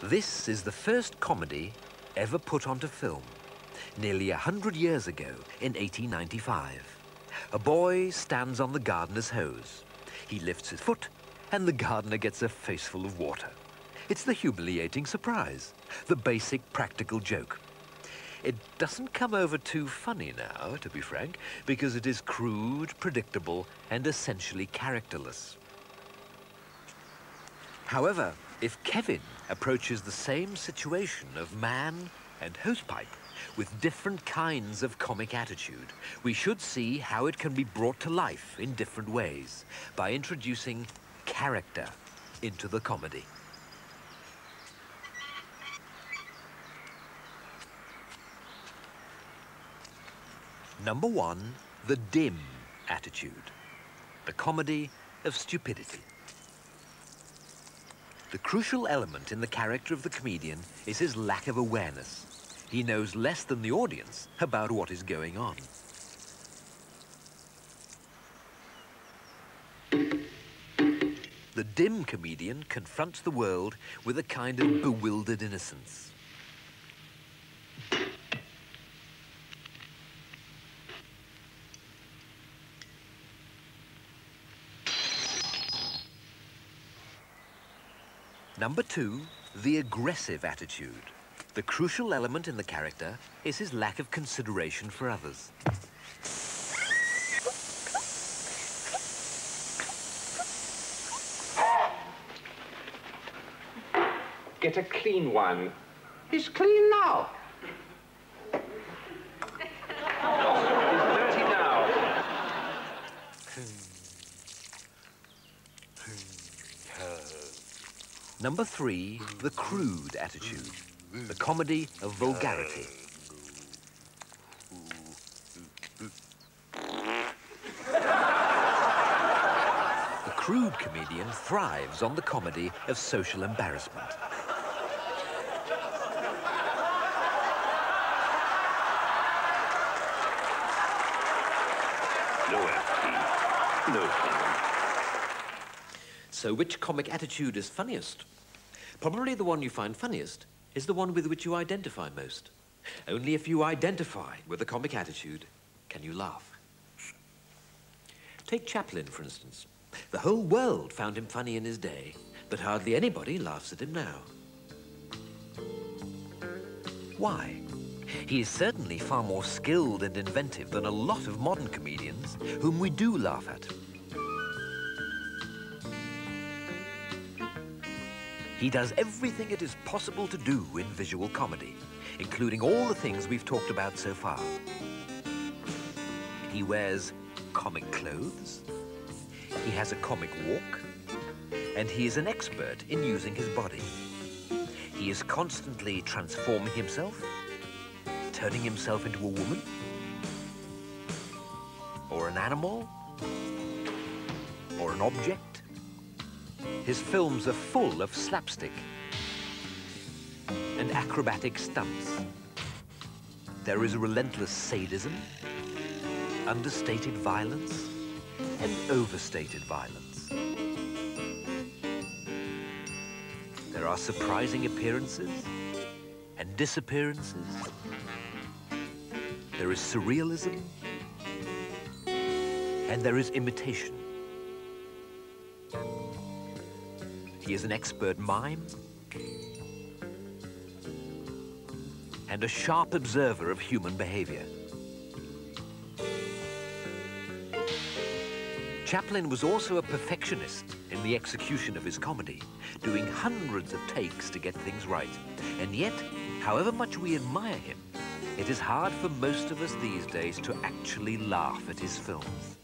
This is the first comedy ever put onto film, nearly 100 years ago in 1895. A boy stands on the gardener's hose. He lifts his foot and the gardener gets a faceful of water. It's the humiliating surprise, the basic practical joke. It doesn't come over too funny now, to be frank, because it is crude, predictable, and essentially characterless. However, if Kevin approaches the same situation of man and hosepipe with different kinds of comic attitude, we should see how it can be brought to life in different ways by introducing character into the comedy. Number one, the dim attitude, the comedy of stupidity. The crucial element in the character of the comedian is his lack of awareness. He knows less than the audience about what is going on. The dim comedian confronts the world with a kind of bewildered innocence. Number two, the aggressive attitude. The crucial element in the character is his lack of consideration for others. Get a clean one. He's clean now. He's dirty now. Number three, the crude attitude, the comedy of vulgarity. The crude comedian thrives on the comedy of social embarrassment. No FP. No fun. So which comic attitude is funniest? Probably the one you find funniest is the one with which you identify most. Only if you identify with a comic attitude can you laugh. Take Chaplin, for instance. The whole world found him funny in his day, but hardly anybody laughs at him now. Why? He is certainly far more skilled and inventive than a lot of modern comedians whom we do laugh at. He does everything it is possible to do in visual comedy, including all the things we've talked about so far. He wears comic clothes, he has a comic walk, and he is an expert in using his body. He is constantly transforming himself, turning himself into a woman, or an animal, or an object. His films are full of slapstick and acrobatic stunts. There is a relentless sadism, understated violence, and overstated violence. There are surprising appearances and disappearances. There is surrealism, and there is imitation. He is an expert mime and a sharp observer of human behavior. Chaplin was also a perfectionist in the execution of his comedy, doing hundreds of takes to get things right. And yet, however much we admire him, it is hard for most of us these days to actually laugh at his films.